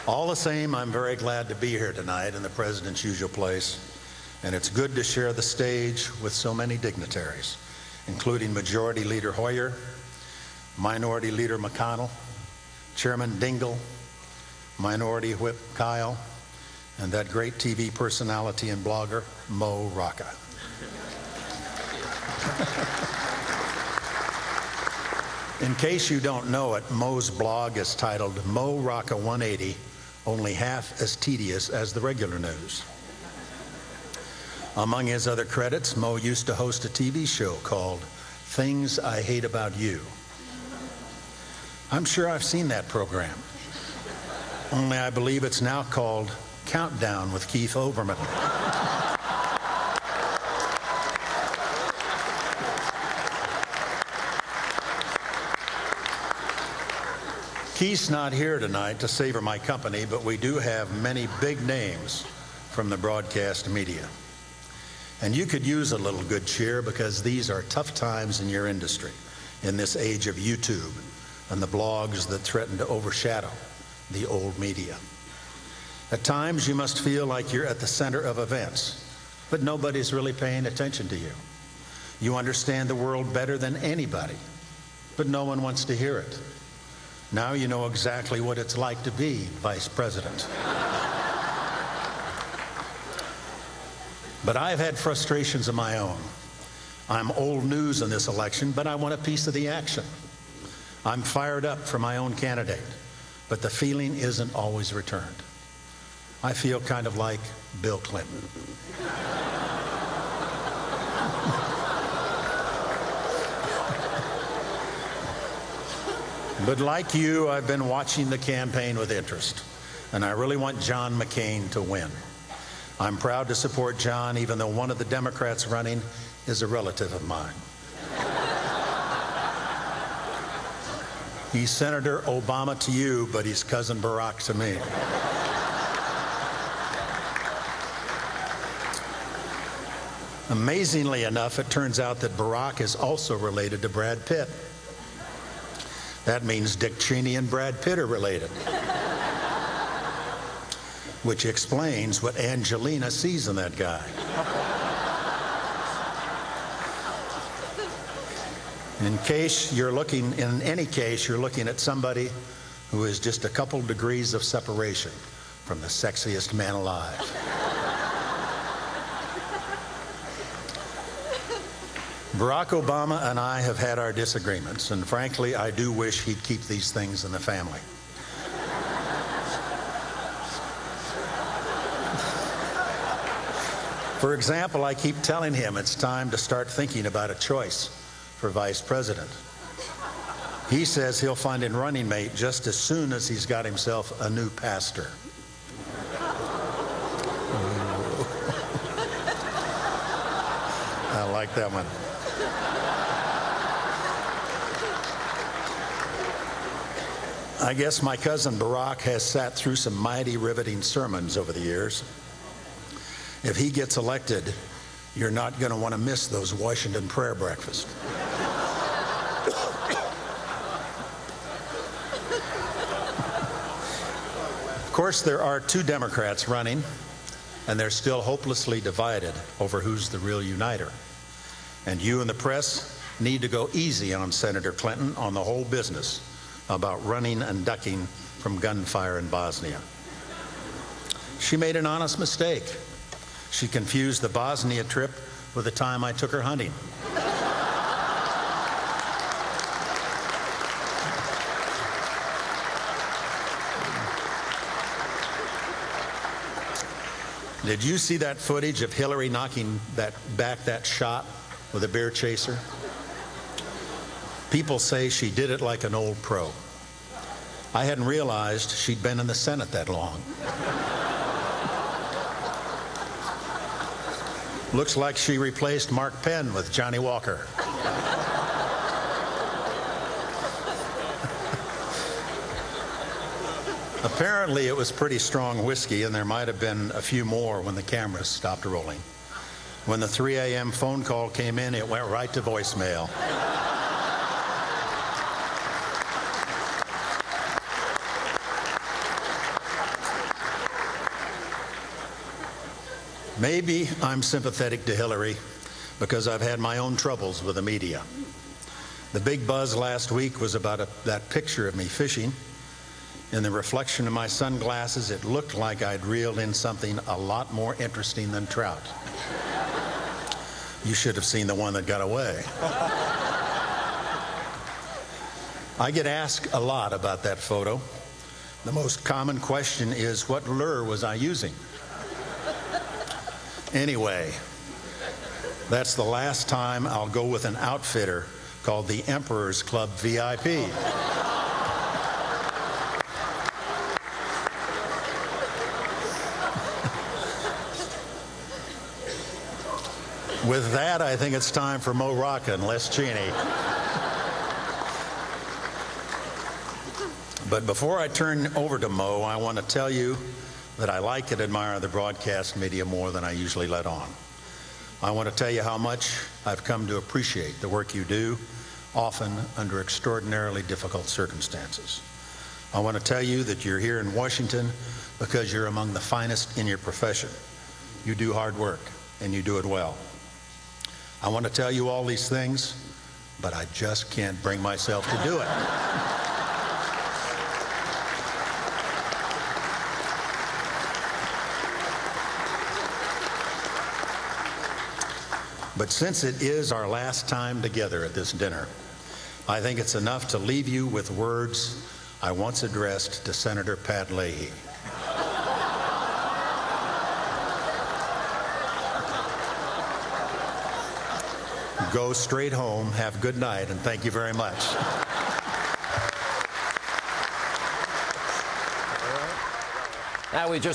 All the same, I'm very glad to be here tonight in the President's usual place, and it's good to share the stage with so many dignitaries, including Majority Leader Hoyer, Minority Leader McConnell, Chairman Dingell, Minority Whip Kyle, and that great TV personality and blogger, Mo Rocca. In case you don't know it, Mo's blog is titled Mo Rocca 180, only half as tedious as the regular news. Among his other credits, Mo used to host a TV show called Things I Hate About You. I'm sure I've seen that program, only I believe it's now called Countdown with Keith Olbermann. Keith's not here tonight to savor my company, but we do have many big names from the broadcast media. And you could use a little good cheer because these are tough times in your industry, in this age of YouTube and the blogs that threaten to overshadow the old media. At times you must feel like you're at the center of events, but nobody's really paying attention to you. You understand the world better than anybody, but no one wants to hear it. Now you know exactly what it's like to be vice president. But I've had frustrations of my own. I'm old news in this election, but I want a piece of the action. I'm fired up for my own candidate, but the feeling isn't always returned. I feel kind of like Bill Clinton. But like you, I've been watching the campaign with interest, and I really want John McCain to win. I'm proud to support John, even though one of the Democrats running is a relative of mine. He's Senator Obama to you, but he's cousin Barack to me. Amazingly enough, it turns out that Barack is also related to Brad Pitt. That means Dick Cheney and Brad Pitt are related. Which explains what Angelina sees in that guy. In any case, you're looking at somebody who is just a couple degrees of separation from the sexiest man alive. Barack Obama and I have had our disagreements, and frankly, I do wish he'd keep these things in the family. For example, I keep telling him it's time to start thinking about a choice for vice president. He says he'll find a running mate just as soon as he's got himself a new pastor. I like that one. I guess my cousin Barack has sat through some mighty riveting sermons over the years. If he gets elected, you're not going to want to miss those Washington prayer breakfasts. Of course, there are two Democrats running, and they're still hopelessly divided over who's the real uniter. And you and the press need to go easy on Senator Clinton on the whole business about running and ducking from gunfire in Bosnia. She made an honest mistake. She confused the Bosnia trip with the time I took her hunting. Did you see that footage of Hillary knocking back that shot with a bear chaser? People say she did it like an old pro. I hadn't realized she'd been in the Senate that long. Looks like she replaced Mark Penn with Johnny Walker. Apparently it was pretty strong whiskey, and there might have been a few more when the cameras stopped rolling. When the 3 a.m. phone call came in, it went right to voicemail. Maybe I'm sympathetic to Hillary because I've had my own troubles with the media. The big buzz last week was about that picture of me fishing. In the reflection of my sunglasses, it looked like I'd reeled in something a lot more interesting than trout. You should have seen the one that got away. I get asked a lot about that photo. The most common question is, what lure was I using? Anyway, that's the last time I'll go with an outfitter called the Emperor's Club VIP. With that, I think it's time for Mo Rocca and Les Cheney. But before I turn over to Mo, I want to tell you that I like and admire the broadcast media more than I usually let on. I want to tell you how much I've come to appreciate the work you do, often under extraordinarily difficult circumstances. I want to tell you that you're here in Washington because you're among the finest in your profession. You do hard work, and you do it well. I want to tell you all these things, but I just can't bring myself to do it. But since it is our last time together at this dinner, I think it's enough to leave you with words I once addressed to Senator Pat Leahy. Go straight home, have a good night, and thank you very much. Now we just